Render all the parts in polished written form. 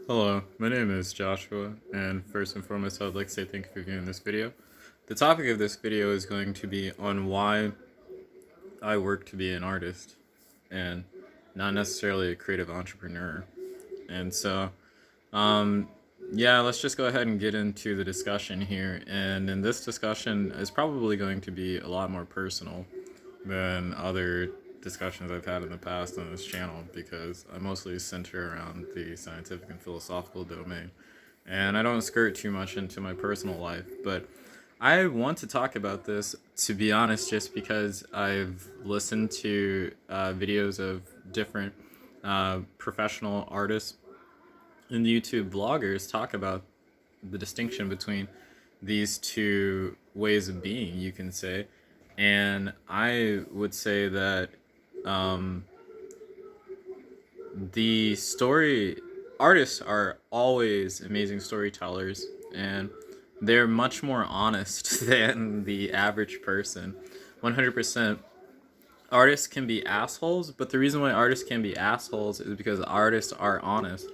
Hello, my name is Joshua, and first and foremost, I would like to say thank you for viewing this video. The topic of this video is going to be on why I work to be an artist and not necessarily a creative entrepreneur. And so, um, yeah, let's just go ahead and get into the discussion here. And in this discussion, is probably going to be a lot more personal than other discussions I've had in the past on this channel because I mostly center around the scientific and philosophical domain. And I don't skirt too much into my personal life, but I want to talk about this, to be honest, just because I've listened to videos of different professional artists and YouTube bloggers talk about the distinction between these two ways of being, you can say. And I would say that um, the story artists are always amazing storytellers, and they're much more honest than the average person. 100%. Artists can be assholes, but the reason why artists can be assholes is because artists are honest.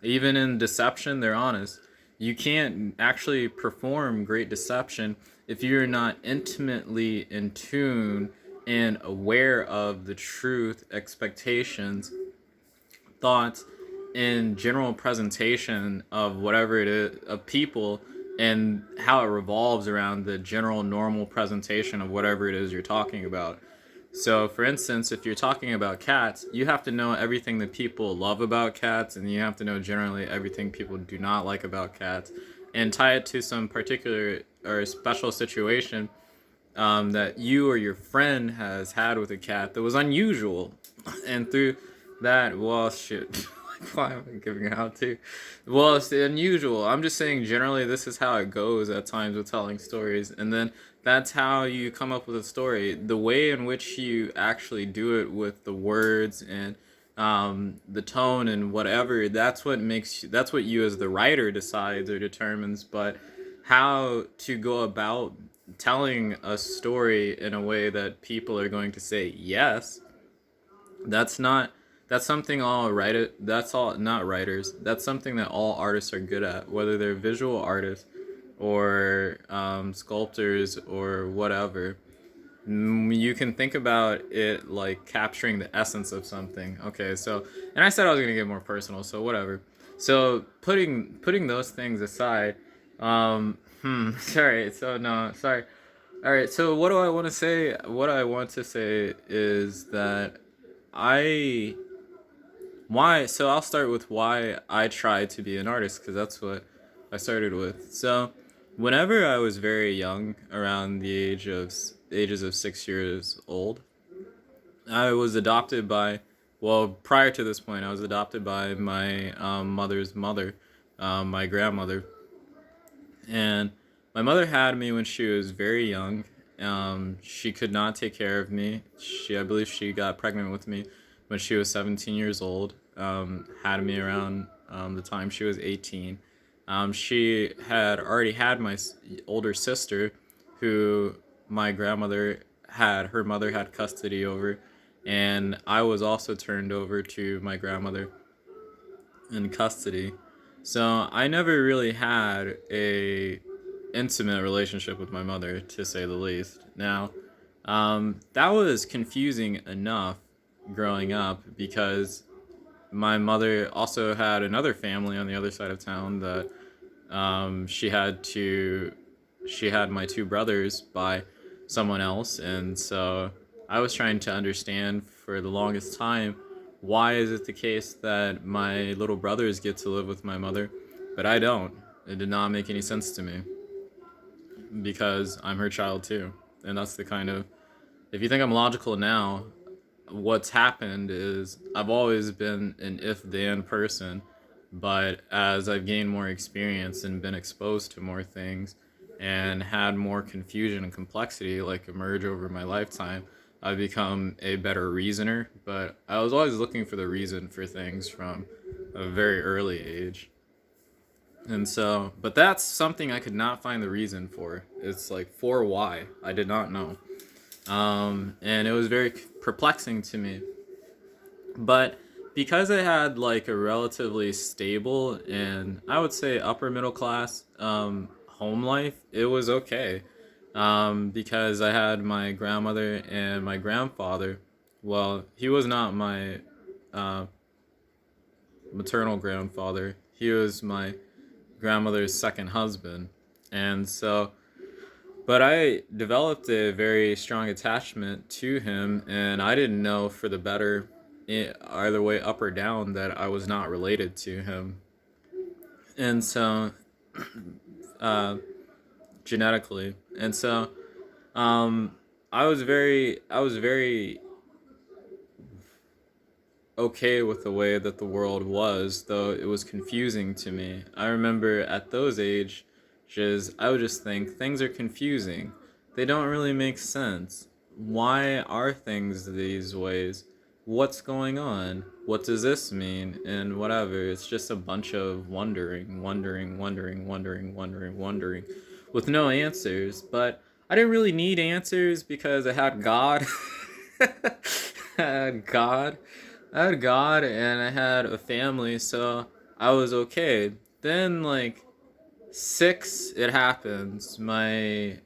Even in deception, they're honest. You can't actually perform great deception if you're not intimately in tune and aware of the truth, expectations, thoughts, and general presentation of whatever it is of people, and how it revolves around the general normal presentation of whatever it is you're talking about. So, for instance, if you're talking about cats, you have to know everything that people love about cats, and you have to know generally everything people do not like about cats, and tie it to some particular or special situation that you or your friend has had with a cat that was unusual. And through that, well, shit. Why am I giving it out to? Well, it's unusual. I'm just saying generally this is how it goes at times with telling stories. And then that's how you come up with a story. The way in which you actually do it with the words and the tone and whatever, that's what you as the writer decides or determines. But how to go about telling a story in a way that people are going to say yes, that's not that's something all writer that's all not writers, that's something that all artists are good at, whether they're visual artists or sculptors or whatever. You can think about it like capturing the essence of something. Okay, so, and I said I was going to get more personal, so whatever. So putting those things aside, sorry, so no, sorry. All right, so what do I want to say? What I want to say is that I why so I'll start with why I tried to be an artist, because that's what I started with. So whenever I was very young, around the ages of 6 years old, I was adopted by, well, prior to this point, I was adopted by my mother's mother, my grandmother. And my mother had me when she was very young. She could not take care of me. I believe she got pregnant with me when she was 17 years old. Had me around the time she was 18. She had already had my older sister, who my grandmother had, her mother had custody over, and I was also turned over to my grandmother in custody. So I never really had a intimate relationship with my mother, to say the least. Now, that was confusing enough growing up because my mother also had another family on the other side of town that she had my two brothers by someone else, and so I was trying to understand for the longest time, why is it the case that my little brothers get to live with my mother but I don't? It did not make any sense to me because I'm her child too. And that's the kind of, if you think I'm logical now, what's happened is I've always been an if then person, but as I've gained more experience and been exposed to more things and had more confusion and complexity like emerge over my lifetime, I've become a better reasoner. But I was always looking for the reason for things from a very early age. And so, but that's something I could not find the reason for. It's like, for why? I did not know. And it was very perplexing to me. But because I had like a relatively stable and I would say upper middle class home life, it was okay. Because I had my grandmother and my grandfather. Well, he was not my uh, maternal grandfather. He was my grandmother's second husband. And so, but I developed a very strong attachment to him, and I didn't know for the better, either way, up or down, that I was not related to him. And so, uh, genetically. And so, um, I was very okay with the way that the world was, though it was confusing to me. I remember at those ages, I would just think things are confusing. They don't really make sense. Why are things these ways? What's going on? What does this mean? And whatever. It's just a bunch of wondering, with no answers. But I didn't really need answers because I had God. I had God. I had God and I had a family, so I was okay. Then, like, six, it happens. My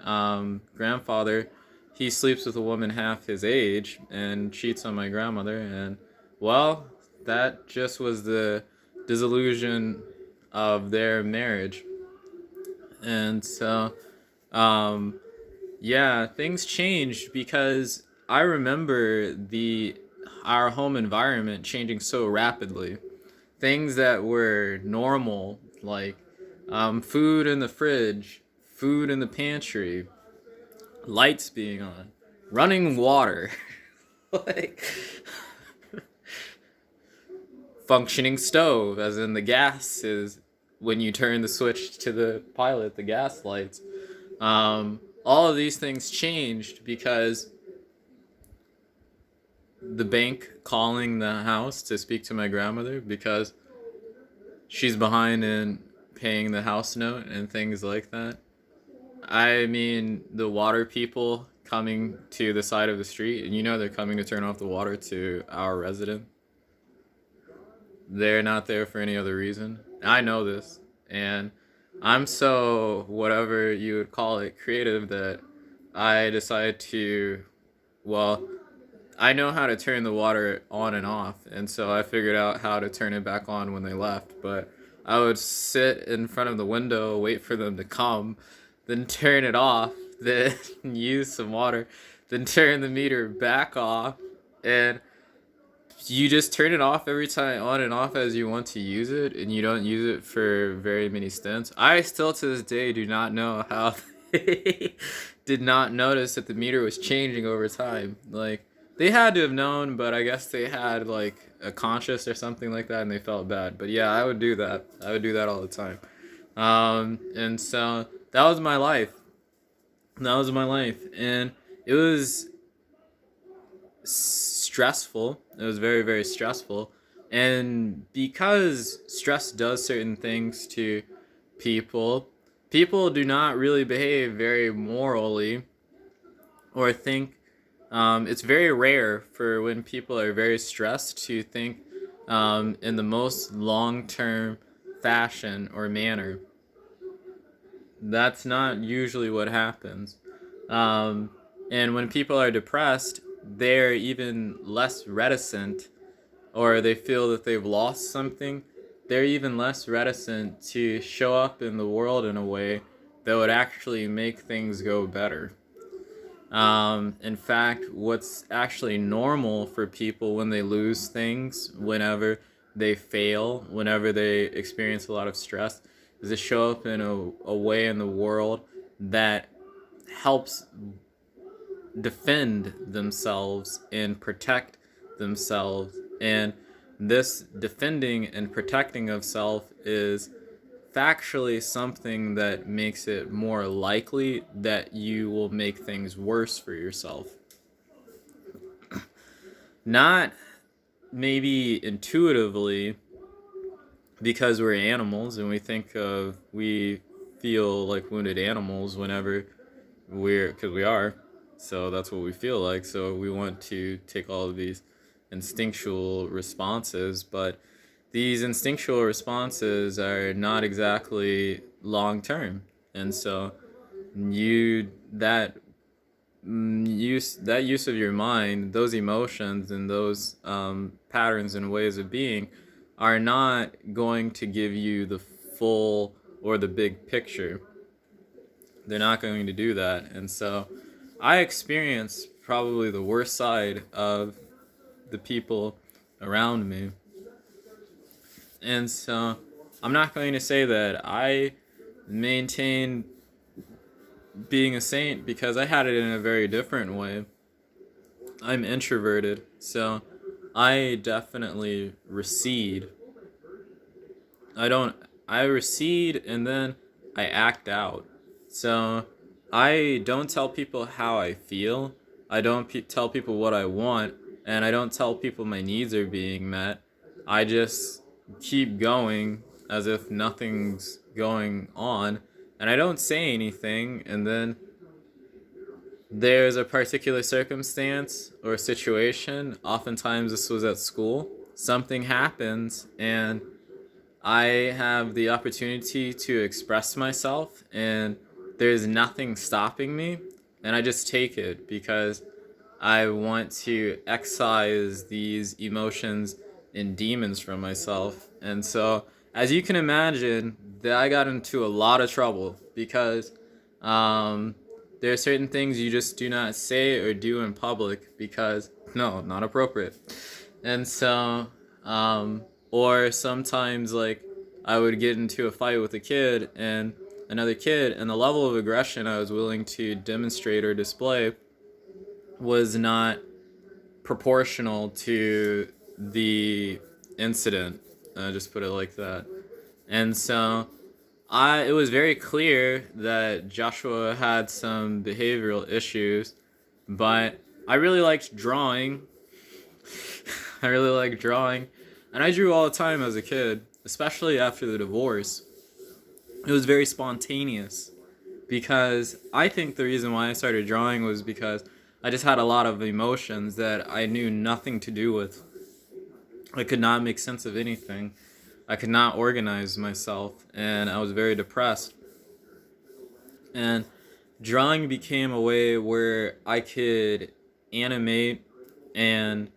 grandfather, he sleeps with a woman half his age and cheats on my grandmother, and well, that just was the disillusion of their marriage. And so, um, yeah, things changed because I remember the our home environment changing so rapidly. Things that were normal, like food in the fridge, food in the pantry, lights being on, running water, like functioning stove, as in the gas is when you turn the switch to the pilot, the gas lights. All of these things changed because the bank calling the house to speak to my grandmother because she's behind in paying the house note and things like that. I mean, the water people coming to the side of the street, and you know they're coming to turn off the water to our resident. They're not there for any other reason. I know this. And I'm so, whatever you would call it, creative that I decided to, well, I know how to turn the water on and off, and so I figured out how to turn it back on when they left. But I would sit in front of the window, wait for them to come, then turn it off, then use some water, then turn the meter back off, and you just turn it off every time on and off as you want to use it, and you don't use it for very many stints. I still to this day do not know how they did not notice that the meter was changing over time. Like, they had to have known, but I guess they had like a conscience or something like that, and they felt bad. But yeah, I would do that. I would do that all the time. And so that was my life. That was my life, and it was stressful. It was very, very stressful. And because stress does certain things to people, people do not really behave very morally or think. It's very rare for when people are very stressed to think in the most long term fashion or manner. That's not usually what happens. Um, and when people are depressed, they're even less reticent, or they feel that they've lost something. They're even less reticent to show up in the world in a way that would actually make things go better. In fact, what's actually normal for people when they lose things, whenever they fail, whenever they experience a lot of stress, is to show up in a way in the world that helps defend themselves and protect themselves. And this defending and protecting of self is factually something that makes it more likely that you will make things worse for yourself. Not maybe intuitively, because we're animals and we feel like wounded animals whenever because we are. So that's what we feel like. So we want to take all of these instinctual responses, but these instinctual responses are not exactly long term. And so you that use of your mind, those emotions and those patterns and ways of being are not going to give you the full or the big picture. They're not going to do that. And so I experienced probably the worst side of the people around me. And so I'm not going to say that I maintained being a saint, because I had it in a very different way. I'm introverted, so I definitely recede. I don't, I recede and then I act out. So I don't tell people how I feel. I don't tell people what I want, and I don't tell people my needs are being met. I just keep going as if nothing's going on, and I don't say anything, and then there's a particular circumstance or situation. Oftentimes, this was at school. Something happens, and I have the opportunity to express myself, and there's nothing stopping me, and I just take it because I want to excise these emotions and demons from myself. And so, as you can imagine, that I got into a lot of trouble because um, there are certain things you just do not say or do in public because, no, not appropriate. And so, um, or sometimes, like, I would get into a fight with a kid and another kid, and the level of aggression I was willing to demonstrate or display was not proportional to the incident. Just put it like that. And so it was very clear that Joshua had some behavioral issues, but I really liked drawing. I really liked drawing, and I drew all the time as a kid, especially after the divorce. It was very spontaneous because I think the reason why I started drawing was because I just had a lot of emotions that I knew nothing to do with. I could not make sense of anything. I could not organize myself, and I was very depressed. And drawing became a way where I could animate and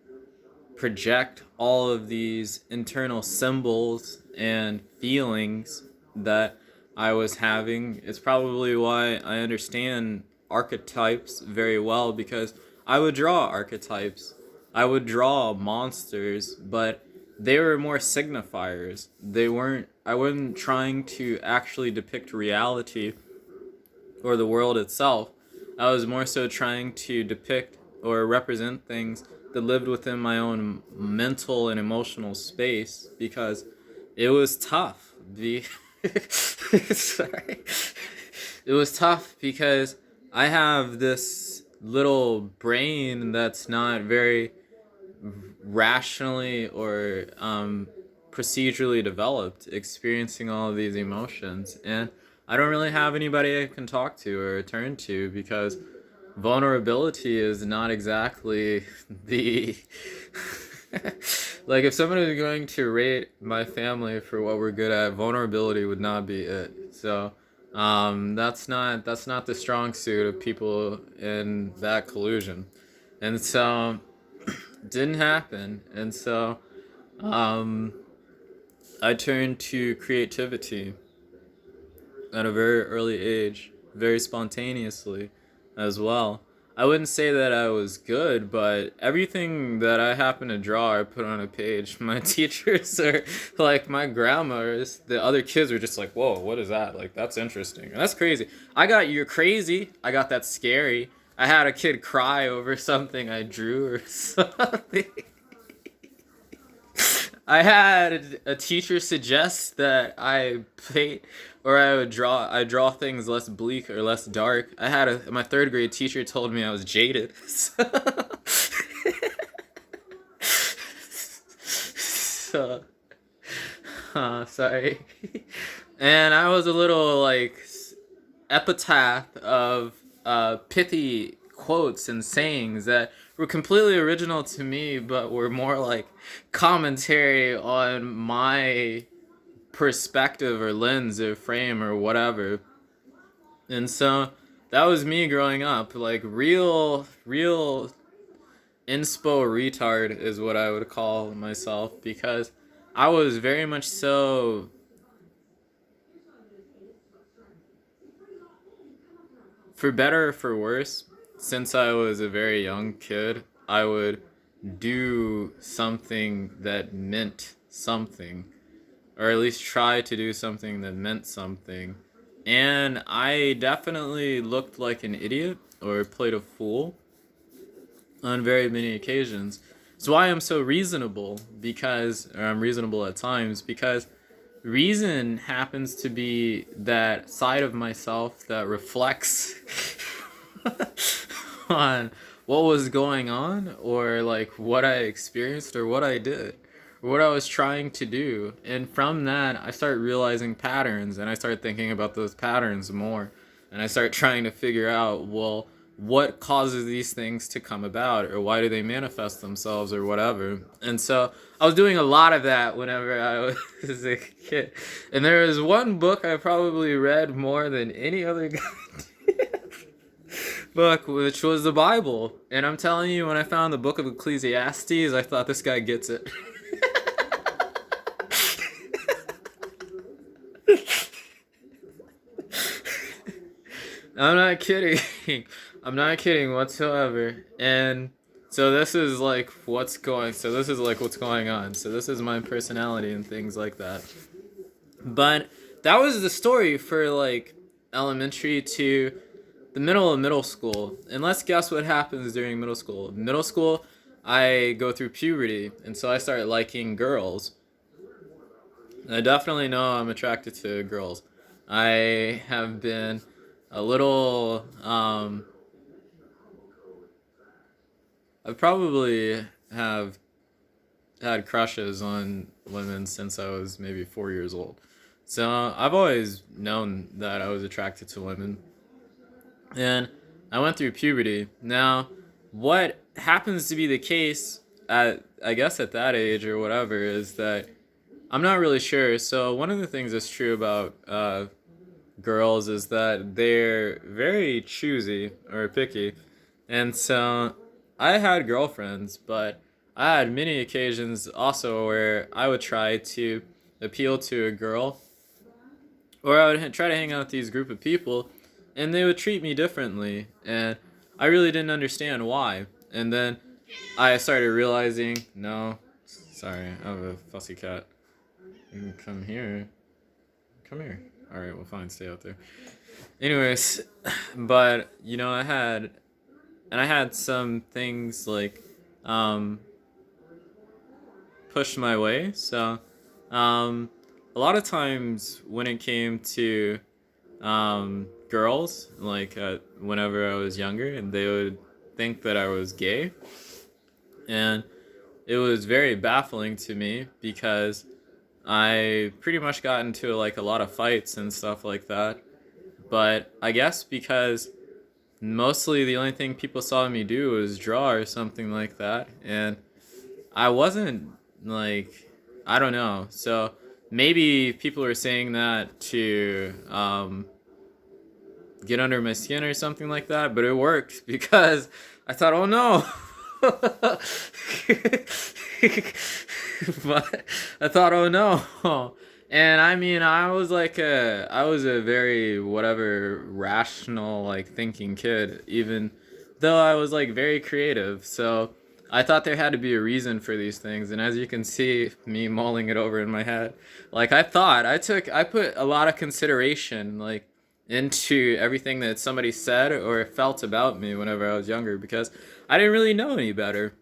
project all of these internal symbols and feelings that I was having. It's probably why I understand archetypes very well, because I would draw archetypes. I would draw monsters, but they were more signifiers. I wasn't trying to actually depict reality or the world itself. I was more so trying to depict or represent things that lived within my own mental and emotional space, because it was tough. Sorry. It was tough because I have this little brain that's not very rationally or procedurally developed, experiencing all of these emotions. And I don't really have anybody I can talk to or turn to, because vulnerability is not exactly the like, if someone is going to rate my family for what we're good at, vulnerability would not be it. So that's not the strong suit of people in that collusion. And so it didn't happen. And so um, I turned to creativity at a very early age, very spontaneously as well. I wouldn't say that I was good, but everything that I happen to draw, I put on a page. My teachers are like, my grandmas, the other kids were just like, whoa, what is that? Like, that's interesting. And that's crazy. You're crazy. I got that scary. I had a kid cry over something I drew or something. I had a teacher suggest that I paint, or I draw things less bleak or less dark. My third grade teacher told me I was jaded. So, sorry. And I was a little like epitaph of pithy quotes and sayings that were completely original to me, but were more like commentary on my perspective or lens or frame or whatever. And so that was me growing up. Like real inspo retard is what I would call myself, because I was very much so, for better or for worse, since I was a very young kid, I would do something that meant something, or at least try to do something that meant something. And I definitely looked like an idiot or played a fool on very many occasions. It's why I'm so reasonable, because, or I'm reasonable at times, because reason happens to be that side of myself that reflects on what was going on, or like what I experienced or what I did or what I was trying to do. And from that, I start realizing patterns, and I start thinking about those patterns more, and I start trying to figure out, well, what causes these things to come about, or why do they manifest themselves, or whatever. And so I was doing a lot of that whenever I was a kid. And there was one book I probably read more than any other book, which was the Bible. And I'm telling you, when I found the book of Ecclesiastes, I thought, this guy gets it. I'm not kidding. I'm not kidding whatsoever. And so this is like what's going on. So this is my personality and things like that. But that was the story for like elementary to the middle of middle school. And let's guess what happens during middle school. Middle school, I go through puberty, and so I start liking girls. I definitely know I'm attracted to girls. I have been a little I probably have had crushes on women since I was maybe 4 years old. So I've always known that I was attracted to women. And I went through puberty. Now, what happens to be the case at, I guess, at that age or whatever, is that I'm not really sure. So one of the things that's true about girls is that they're very choosy or picky. And so I had girlfriends, but I had many occasions also where I would try to appeal to a girl, or I would try to hang out with these group of people, and they would treat me differently, and I really didn't understand why. And then I started realizing, no, sorry, I have a fussy cat. You can come here. Come here. All right, well, fine, stay out there. Anyways, but I had some things like pushed my way. So a lot of times when it came to girls, like whenever I was younger, and they would think that I was gay, and it was very baffling to me, because I pretty much got into like a lot of fights and stuff like that. But I guess because mostly the only thing people saw me do was draw or something like that, and I wasn't like, I don't know. So maybe people were saying that to get under my skin or something like that, but it worked, because I thought, oh no. But I thought, oh no. And I mean, I was a very whatever rational, like, thinking kid, even though I was like very creative. So I thought there had to be a reason for these things. And as you can see me mulling it over in my head, like, I put a lot of consideration, like, into everything that somebody said or felt about me whenever I was younger, because I didn't really know any better.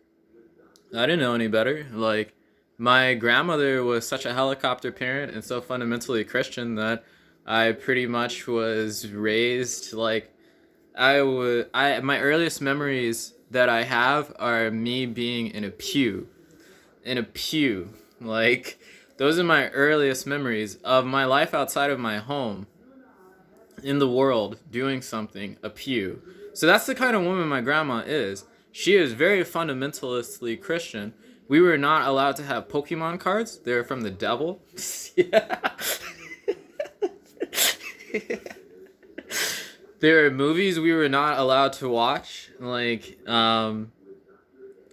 I didn't know any better. Like, my grandmother was such a helicopter parent and so fundamentally Christian that I pretty much was raised like my earliest memories that I have are me being in a pew. In a pew. Like, those are my earliest memories of my life outside of my home, in the world, doing something, a pew. So that's the kind of woman my grandma is. She is very fundamentally Christian. We were not allowed to have Pokemon cards. They're from the devil. Yeah. There are movies we were not allowed to watch. Like,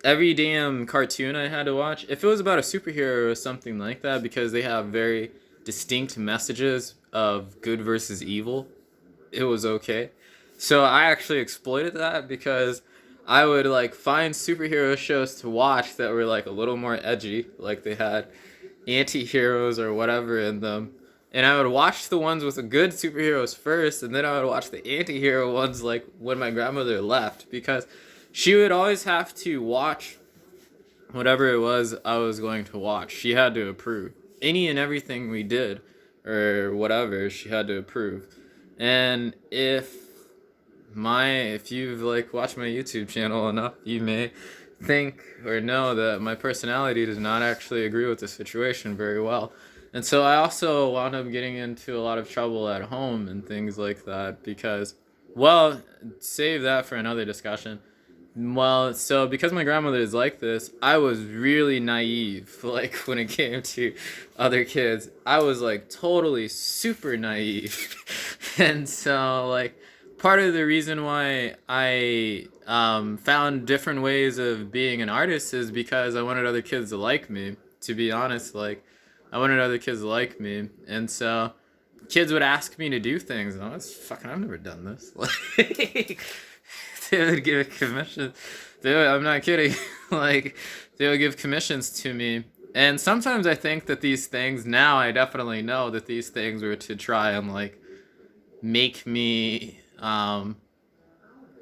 every damn cartoon I had to watch, if it was about a superhero or something like that, because they have very distinct messages of good versus evil, it was okay. So I actually exploited that because I would like find superhero shows to watch that were like a little more edgy, like they had anti-heroes or whatever in them. And I would watch the ones with the good superheroes first, and then I would watch the anti-hero ones like when my grandmother left, because she would always have to watch whatever it was I was going to watch. She had to approve. Any and everything we did or whatever, she had to approve. And if you've like watched my YouTube channel enough, you may think or know that my personality does not actually agree with the situation very well. And so I also wound up getting into a lot of trouble at home and things like that because, well, save that for another discussion. Well, so because my grandmother is like this, I was really naive. Like when it came to other kids, I was like totally super naive. And so like part of the reason why I found different ways of being an artist is because I wanted other kids to like me. To be honest, like I wanted other kids to like me, and so kids would ask me to do things, and I was fucking. I've never done this. Like, they would give commissions. I'm not kidding. Like they would give commissions to me, and sometimes I think that these things. Now I definitely know that these things were to try and like make me.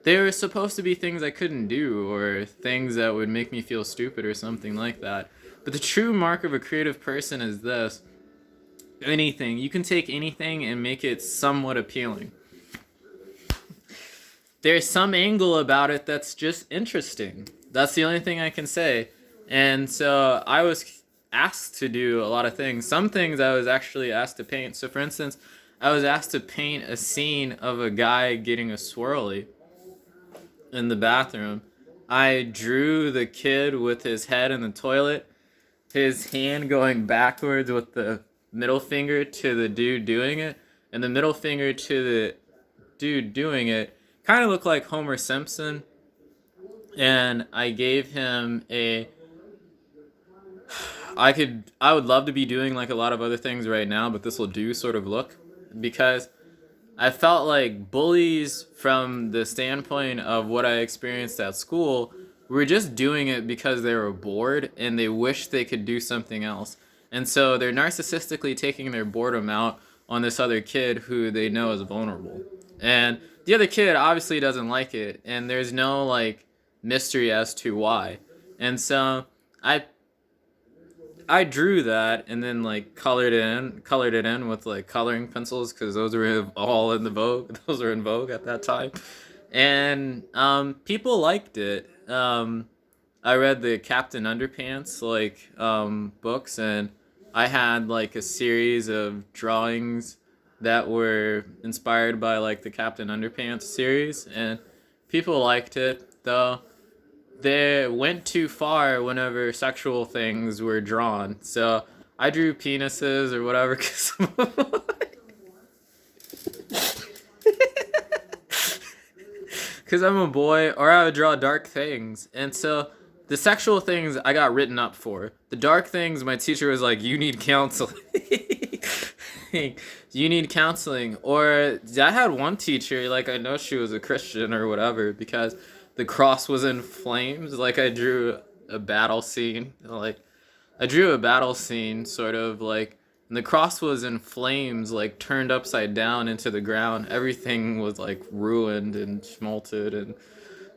They were supposed to be things I couldn't do or things that would make me feel stupid or something like that. But the true mark of a creative person is this. Anything. You can take anything and make it somewhat appealing. There's some angle about it that's just interesting. That's the only thing I can say. And so I was asked to do a lot of things. Some things I was actually asked to paint. So for instance, I was asked to paint a scene of a guy getting a swirly in the bathroom. I drew the kid with his head in the toilet, his hand going backwards with the middle finger to the dude doing it, and the middle finger to the dude doing it kind of looked like Homer Simpson. And I gave him I would love to be doing like a lot of other things right now, but this will do sort of look, because I felt like bullies, from the standpoint of what I experienced at school, were just doing it because they were bored and they wish they could do something else. And so they're narcissistically taking their boredom out on this other kid who they know is vulnerable. And the other kid obviously doesn't like it, and there's no like mystery as to why. And so I drew that and then like colored it in with like coloring pencils, because those were all in the vogue. Those were in vogue at that time, and people liked it. I read the Captain Underpants like books, and I had like a series of drawings that were inspired by like the Captain Underpants series, and people liked it, though they went too far whenever sexual things were drawn. So I drew penises or whatever because I'm a boy, or I would draw dark things. And so the sexual things I got written up for. The dark things, my teacher was like, you need counseling. You need counseling. Or I had one teacher, like I know she was a Christian or whatever, because the cross was in flames. Like I drew a battle scene. Like I drew a battle scene sort of like, and the cross was in flames, like turned upside down into the ground. Everything was like ruined and schmalted, and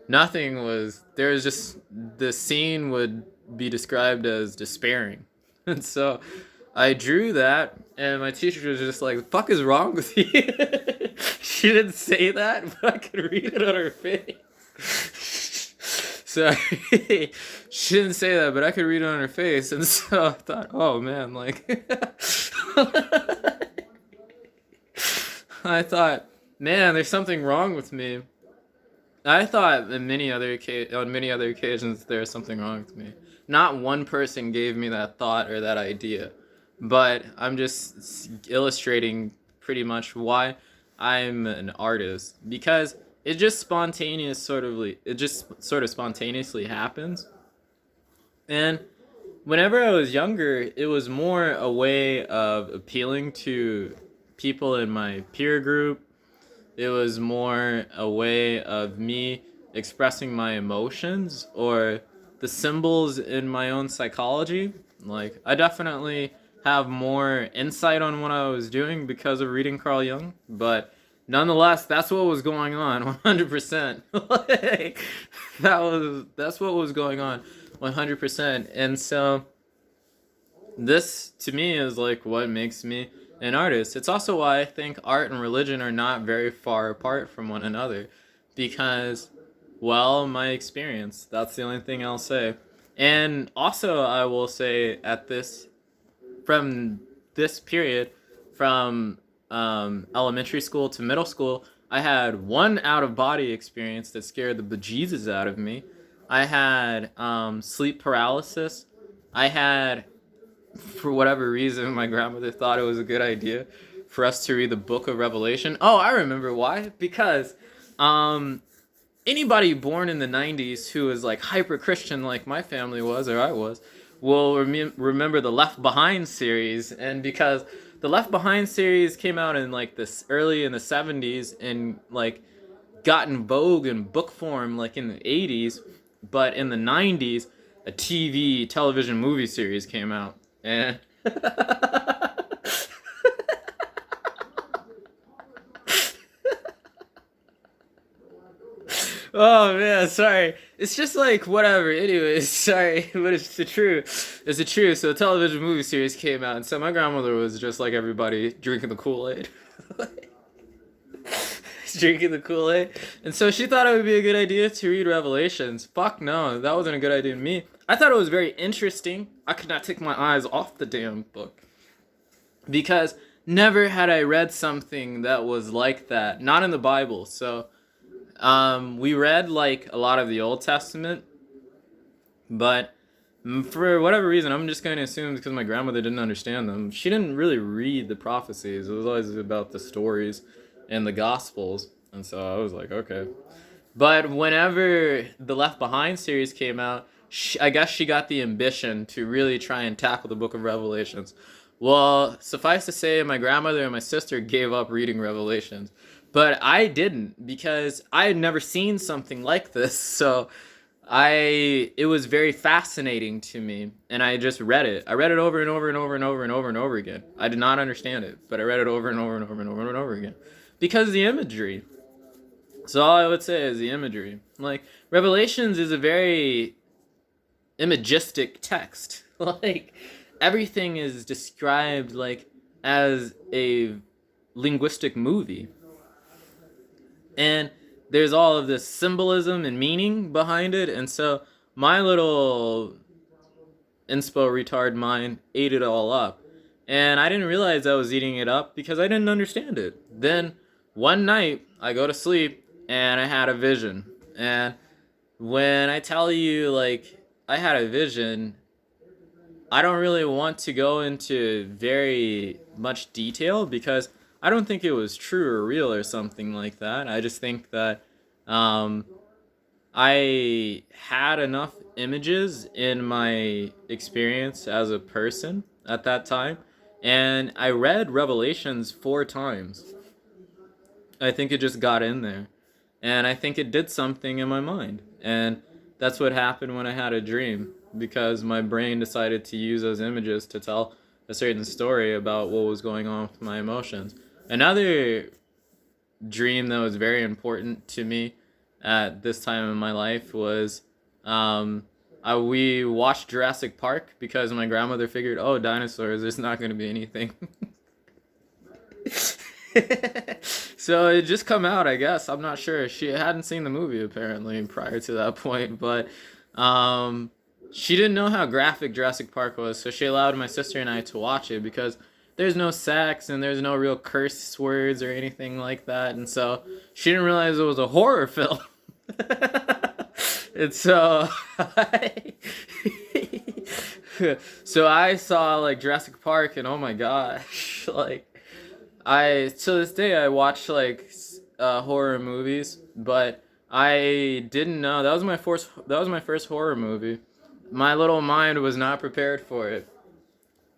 nothing was there. Was just, the scene would be described as despairing. And so I drew that, and my teacher was just like, the fuck is wrong with you? She didn't say that, but I could read it on her face. So she didn't say that, but I could read it on her face, and so I thought, oh man, like I thought, man, there's something wrong with me. I thought on many other occasions there was something wrong with me. Not one person gave me that thought or that idea, but I'm just illustrating pretty much why I'm an artist, because it just sort of spontaneously happens. And whenever I was younger, it was more a way of appealing to people in my peer group. It was more a way of me expressing my emotions or the symbols in my own psychology. Like, I definitely have more insight on what I was doing because of reading Carl Jung, but nonetheless, that's what was going on 100%. Like, that's what was going on 100%. And so this to me is like what makes me an artist. It's also why I think art and religion are not very far apart from one another, because, well, my experience, that's the only thing I'll say. And also I will say at this from this period, from elementary school to middle school, I had one out of body experience that scared the bejesus out of me. I had sleep paralysis. I had, for whatever reason, my grandmother thought it was a good idea for us to read the book of Revelation. Oh, I remember why. Because um, anybody born in the 90s who is like hyper Christian, like my family was or I was, will remember the Left Behind series. And because the Left Behind series came out in like this early in the 70s and like got in vogue in book form like in the 80s, but in the 90s, a television movie series came out. And oh man, sorry. It's just like whatever. Anyways, sorry, but it's the truth. It's the truth. So a television movie series came out, and so my grandmother was just like everybody, drinking the Kool Aid. Drinking the Kool Aid, and so she thought it would be a good idea to read Revelations. Fuck no, that wasn't a good idea to me. I thought it was very interesting. I could not take my eyes off the damn book, because never had I read something that was like that. Not in the Bible. So we read like a lot of the Old Testament, but for whatever reason, I'm just going to assume because my grandmother didn't understand them. She didn't really read the prophecies. It was always about the stories and the Gospels, and so I was like, okay. But whenever the Left Behind series came out, I guess she got the ambition to really try and tackle the Book of Revelations. Well, suffice to say, my grandmother and my sister gave up reading Revelations. But I didn't, because I had never seen something like this. So it was very fascinating to me, and I just read it. I read it over and over and over and over and over and over again. I did not understand it, but I read it over and over and over and over and over again because of the imagery. So all I would say is the imagery. Like, Revelations is a very imagistic text. Like, everything is described like as a linguistic movie. And there's all of this symbolism and meaning behind it, and so my little inspo retard mind ate it all up. And I didn't realize I was eating it up because I didn't understand it. Then one night I go to sleep and I had a vision. And when I tell you like I had a vision, I don't really want to go into very much detail because I don't think it was true or real or something like that. I just think that um, I had enough images in my experience as a person at that time, and I read Revelations 4 times. I think it just got in there, and I think it did something in my mind, and that's what happened when I had a dream, because my brain decided to use those images to tell a certain story about what was going on with my emotions. Another dream that was very important to me at this time in my life was we watched Jurassic Park because my grandmother figured, oh, dinosaurs, there's not going to be anything. So it just come out, I guess. I'm not sure. She hadn't seen the movie apparently prior to that point, but she didn't know how graphic Jurassic Park was, so she allowed my sister and I to watch it because there's no sex and there's no real curse words or anything like that, and so she didn't realize it was a horror film. And so so I saw like Jurassic Park, and oh my gosh, like I to this day I watch like horror movies, but I didn't know that was my first horror movie. My little mind was not prepared for it.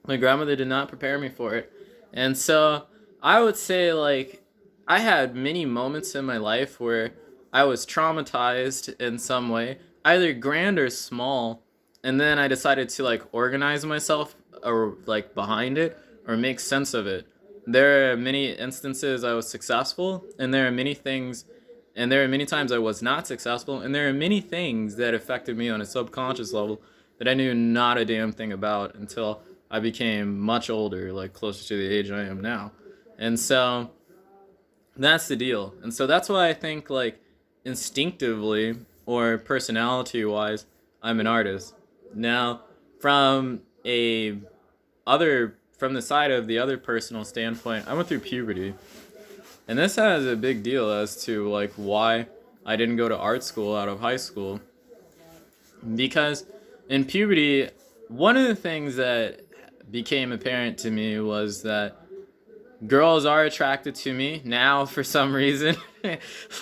My grandmother did not prepare me for it. And so I would say, like, I had many moments in my life where I was traumatized in some way, either grand or small. And then I decided to, like, organize myself or, like, behind it or make sense of it. There are many instances I was successful, and there are many things, and there are many times I was not successful, and there are many things that affected me on a subconscious level that I knew not a damn thing about until I became much older, like closer to the age I am now. And so that's the deal. And so that's why I think, like, instinctively or personality wise, I'm an artist. Now, from a from the side of the other personal standpoint, I went through puberty. And this has a big deal as to like why I didn't go to art school out of high school. Because in puberty, one of the things that became apparent to me was that girls are attracted to me now for some reason.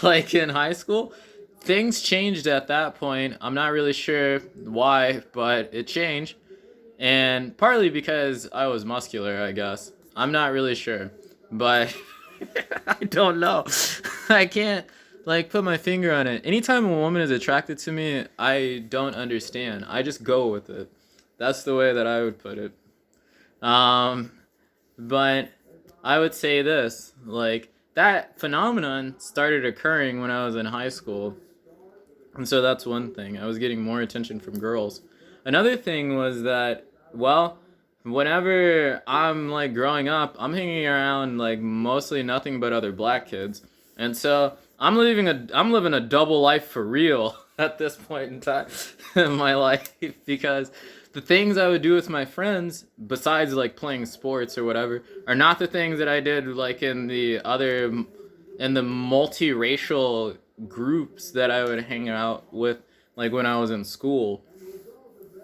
Like in high school, things changed at that point. I'm not really sure why, but it changed. And partly because I was muscular, I guess. I'm not really sure. But I don't know. I can't like put my finger on it. Anytime a woman is attracted to me, I don't understand. I just go with it. That's the way that I would put it. Um, but I would say this, like that phenomenon started occurring when I was in high school. And so that's one thing. I was getting more attention from girls. Another thing was that, well, whenever I'm like growing up, I'm hanging around like mostly nothing but other black kids. And so I'm living a double life for real at this point in time in my life, because the things I would do with my friends, besides like playing sports or whatever, are not the things that I did like in the multiracial groups that I would hang out with, like when I was in school.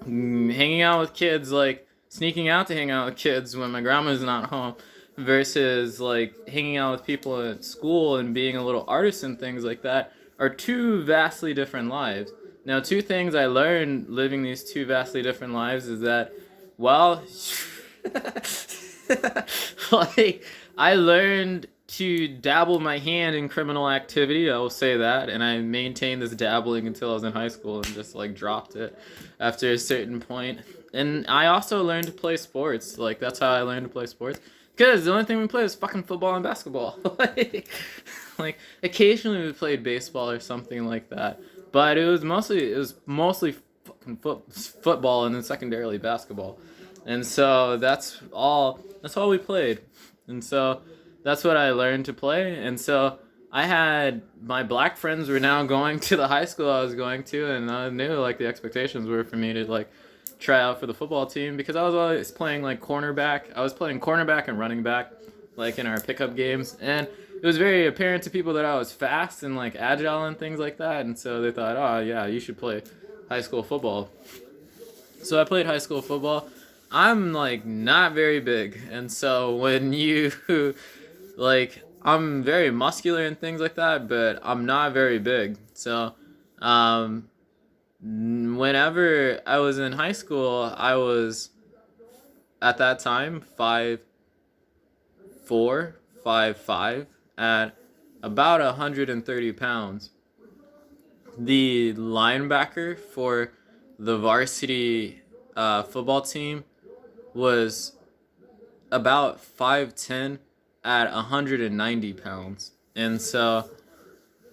Hanging out with kids, like sneaking out to hang out with kids when my grandma's not home, versus like hanging out with people at school and being a little artist and things like that, are two vastly different lives. Now, two things I learned living these two vastly different lives is that, well, like I learned to dabble my hand in criminal activity. I will say that, and I maintained this dabbling until I was in high school and just like dropped it after a certain point. And I also learned to play sports. Like that's how I learned to play sports. Because the only thing we played was fucking football and basketball. like occasionally we played baseball or something like that. But it was mostly fucking football and then secondarily basketball. And so that's all we played. And so that's what I learned to play. And so I had my black friends were now going to the high school I was going to, and I knew like the expectations were for me to like try out for the football team, because I was always playing like cornerback. I was playing cornerback and running back like in our pickup games, and it was very apparent to people that I was fast and like agile and things like that, and so they thought, oh yeah, you should play high school football. So I played high school football. I'm like not very big, and so when you like I'm very muscular and things like that, but I'm not very big. So whenever I was in high school, I was at that time 5'4", 5'5", at about 130 pounds. The linebacker for the varsity football team was about 5'10" at 190 pounds. And so,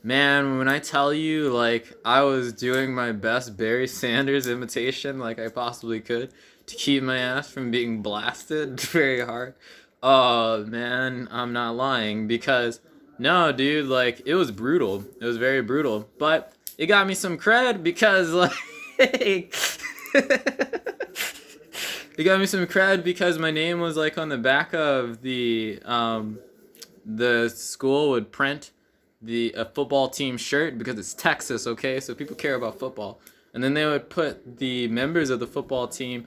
man, when I tell you, like, I was doing my best Barry Sanders imitation like I possibly could to keep my ass from being blasted very hard, oh, man, I'm not lying, because, no, dude, like, it was brutal. It was very brutal. But it got me some cred because, like, it got me some cred because my name was, like, on the back of the school would print the a football team shirt because it's Texas, okay? So people care about football. And then they would put the members of the football team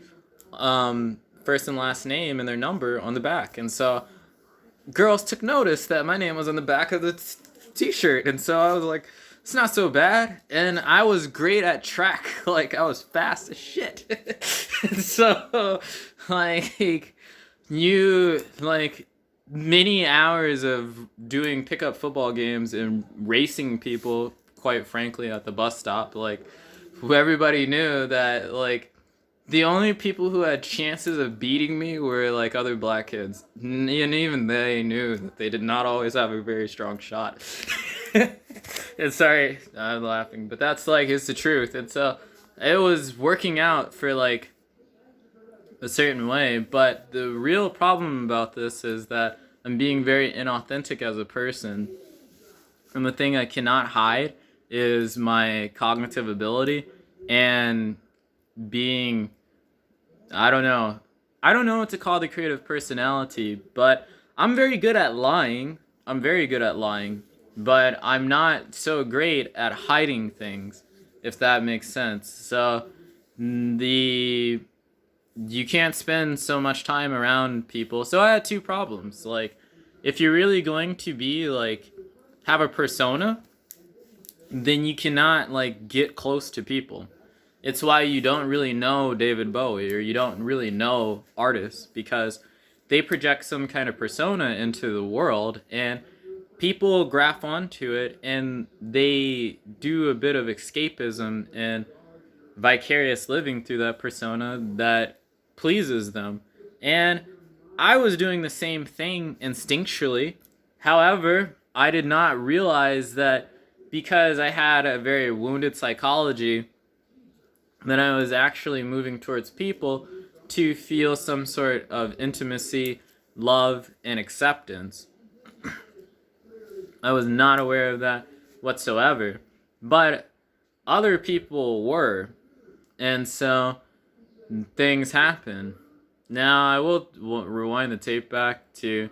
first and last name and their number on the back. And so girls took notice that my name was on the back of the t-shirt. And so I was like, it's not so bad. And I was great at track. Like, I was fast as shit. And so, like, many hours of doing pickup football games and racing people, quite frankly, at the bus stop. Like, everybody knew that, like, the only people who had chances of beating me were like other black kids, and even they knew that they did not always have a very strong shot. And sorry, I'm laughing, but that's like it's the truth. And so it was working out for like a certain way, but the real problem about this is that I'm being very inauthentic as a person, and the thing I cannot hide is my cognitive ability and being I don't know. I don't know what to call the creative personality, but I'm very good at lying. I'm very good at lying, but I'm not so great at hiding things, if that makes sense. So the you can't spend so much time around people. So I had two problems. Like, if you're really going to be like have a persona, then you cannot like get close to people. It's why you don't really know David Bowie or you don't really know artists, because they project some kind of persona into the world and people graph onto it and they do a bit of escapism and vicarious living through that persona that pleases them. And I was doing the same thing instinctually. However, I did not realize that because I had a very wounded psychology, then I was actually moving towards people to feel some sort of intimacy, love, and acceptance. I was not aware of that whatsoever. But other people were. And so things happen. Now I will rewind the tape back to...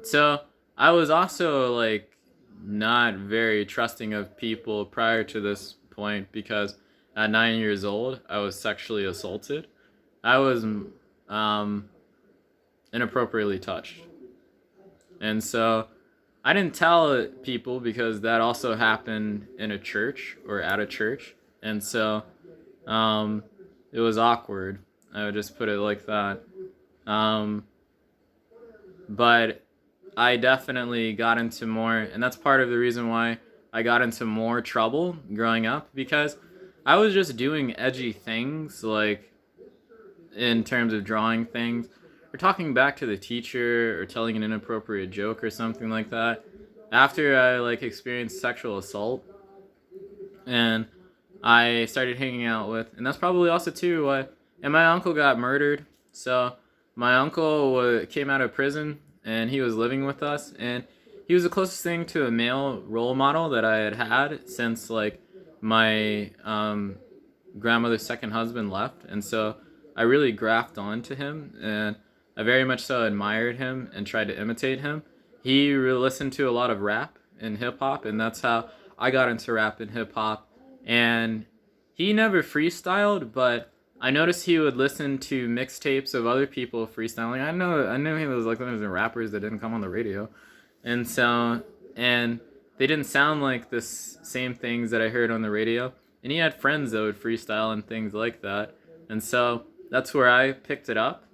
so I was also like not very trusting of people prior to this point, because at 9 years old I was sexually assaulted. I was inappropriately touched, and so I didn't tell people because that also happened in a church or at a church, and so it was awkward. I would just put it like that. But I definitely got into more, and that's part of the reason why I got into more trouble growing up, because I was just doing edgy things, like in terms of drawing things, or talking back to the teacher, or telling an inappropriate joke or something like that. After I like experienced sexual assault, and I started hanging out with, and that's probably also too why. And my uncle got murdered, so my uncle came out of prison, and he was living with us, and he was the closest thing to a male role model that I had had since like my grandmother's second husband left, and so I really graphed onto him, and I very much so admired him and tried to imitate him. He listened to a lot of rap and hip hop, and that's how I got into rap and hip hop. And he never freestyled, but I noticed he would listen to mixtapes of other people freestyling. I knew he was like one of the rappers that didn't come on the radio, and so and they didn't sound like the same things that I heard on the radio. And he had friends that would freestyle and things like that, and so that's where I picked it up.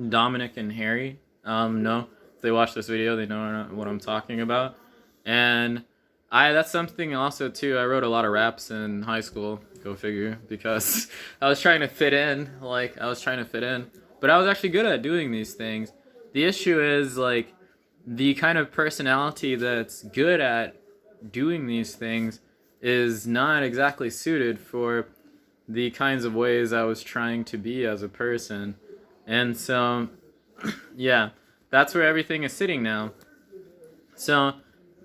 Dominic and Harry, no, if they watch this video, they know what I'm talking about, and that's something also too. I wrote a lot of raps in high school. Go figure, because I was trying to fit in. But I was actually good at doing these things. The issue is like the kind of personality that's good at doing these things is not exactly suited for the kinds of ways I was trying to be as a person. And so, yeah, that's where everything is sitting now. So,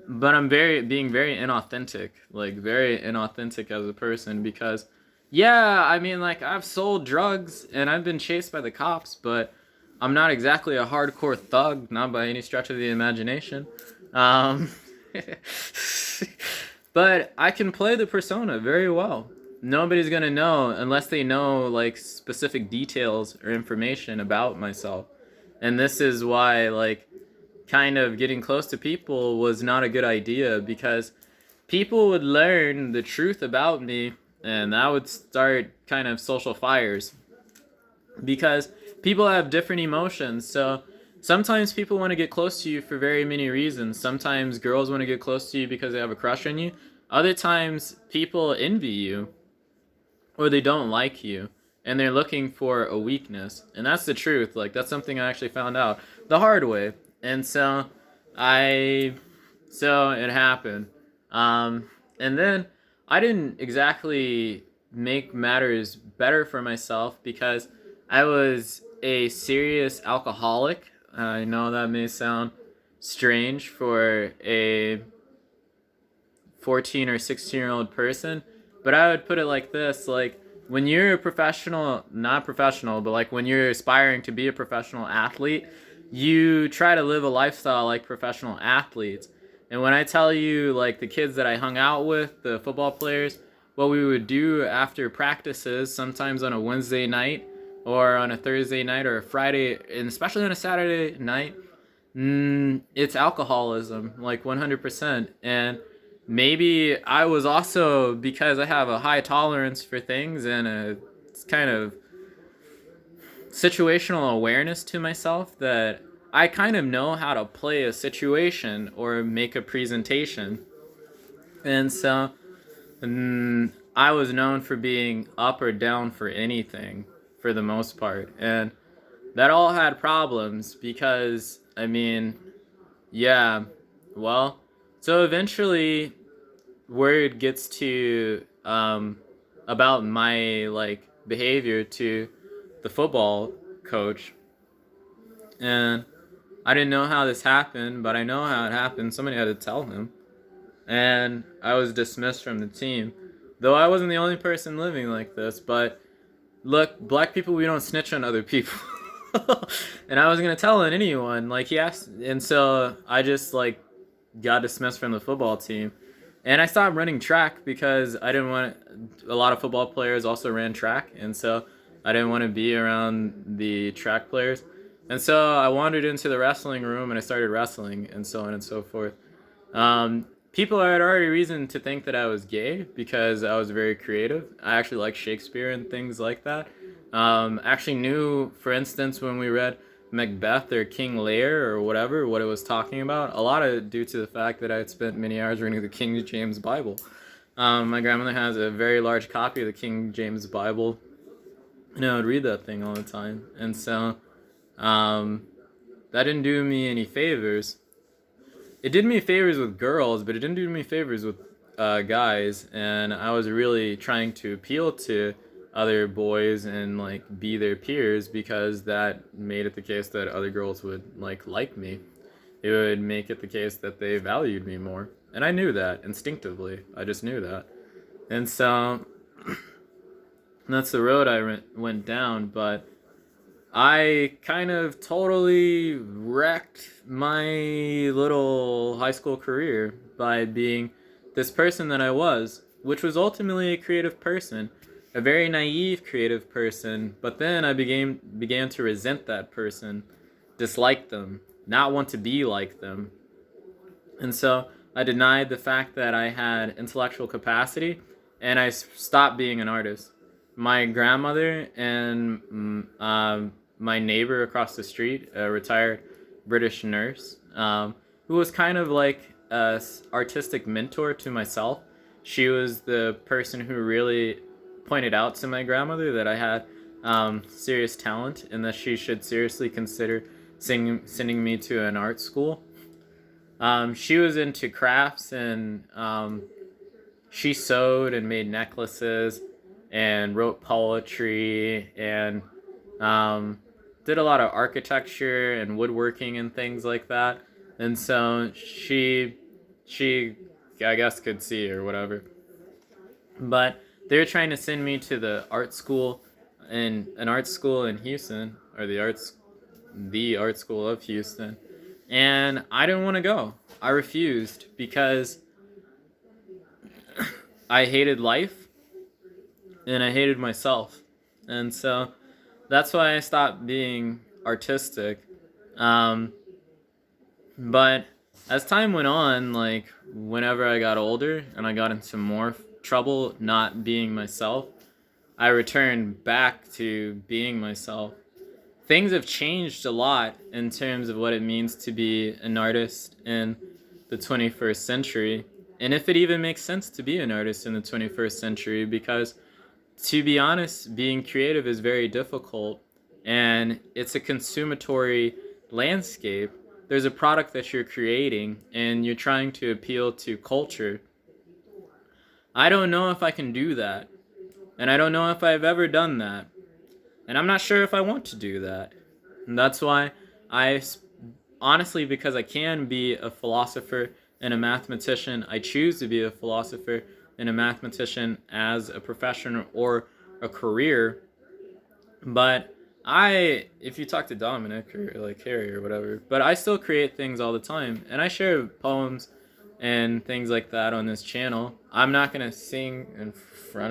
but I'm being very inauthentic, like very inauthentic as a person, because yeah, I mean, like, I've sold drugs and I've been chased by the cops, but I'm not exactly a hardcore thug, not by any stretch of the imagination. Um, but I can play the persona very well. Nobody's gonna know unless they know like specific details or information about myself. And this is why like kind of getting close to people was not a good idea, because people would learn the truth about me and that would start kind of social fires, because people have different emotions. So sometimes people want to get close to you for very many reasons. Sometimes girls want to get close to you because they have a crush on you. Other times people envy you or they don't like you and they're looking for a weakness. And that's the truth. Like that's something I actually found out the hard way. And I so it happened. Um and then I didn't exactly make matters better for myself because I was a serious alcoholic. I know that may sound strange for a 14 or 16-year-old person, but I would put it like this, like when you're a professional, not professional, but like when you're aspiring to be a professional athlete, you try to live a lifestyle like professional athletes. And when I tell you like the kids that I hung out with, the football players, what we would do after practices, sometimes on a Wednesday night or on a Thursday night or a Friday, and especially on a Saturday night, it's alcoholism, like 100%. And maybe I was also, because I have a high tolerance for things and a kind of situational awareness to myself, that I kind of know how to play a situation or make a presentation. And so I was known for being up or down for anything for the most part. And that all had problems because, I mean, yeah, well, so eventually word gets to about my like behavior to the football coach, and I didn't know how this happened, but I know how it happened. Somebody had to tell him, and I was dismissed from the team. Though I wasn't the only person living like this, but look, black people, we don't snitch on other people. And I wasn't gonna tell anyone. Like he asked, and so I just like got dismissed from the football team. And I stopped running track because I didn't want, a lot of football players also ran track, and so I didn't want to be around the track players. And so I wandered into the wrestling room and I started wrestling and so on and so forth. People had already reason to think that I was gay because I was very creative. I actually like Shakespeare and things like that. Actually knew, for instance, when we read Macbeth or King Lear or whatever, what it was talking about. A lot of it due to the fact that I had spent many hours reading the King James Bible. My grandmother has a very large copy of the King James Bible, and I would read that thing all the time. And so that didn't do me any favors. It did me favors with girls, but it didn't do me favors with guys. And I was really trying to appeal to other boys and like be their peers, because that made it the case that other girls would like me. It would make it the case that they valued me more, and I knew that instinctively. I just knew that, and so that's the road I went down. But I kind of totally wrecked my little high school career by being this person that I was, which was ultimately a creative person, a very naive creative person. But then I began to resent that person, dislike them, not want to be like them. And so I denied the fact that I had intellectual capacity, and I stopped being an artist. My grandmother and my neighbor across the street, a retired British nurse, who was kind of like a artistic mentor to myself. She was the person who really pointed out to my grandmother that I had serious talent and that she should seriously consider sending me to an art school. She was into crafts, and she sewed and made necklaces and wrote poetry and um, did a lot of architecture and woodworking and things like that. And so she I guess could see or whatever. But they were trying to send me to the art school, in an art school in Houston, or the art school of Houston. And I didn't want to go. I refused because I hated life and I hated myself. And so that's why I stopped being artistic. Um, but as time went on, like whenever I got older and I got into more trouble not being myself, I returned back to being myself. Things have changed a lot in terms of what it means to be an artist in the 21st century, and if it even makes sense to be an artist in the 21st century, because to be honest, being creative is very difficult, and it's a consumatory landscape. There's a product that you're creating, and you're trying to appeal to culture. I don't know if I can do that, and I don't know if I've ever done that, and I'm not sure if I want to do that. And that's why I, honestly, because I can be a philosopher and a mathematician, I choose to be a philosopher and a mathematician as a profession or a career. But if you talk to Dominic or like Harry or whatever, but I still create things all the time, and I share poems and things like that on this channel. I'm not gonna sing in front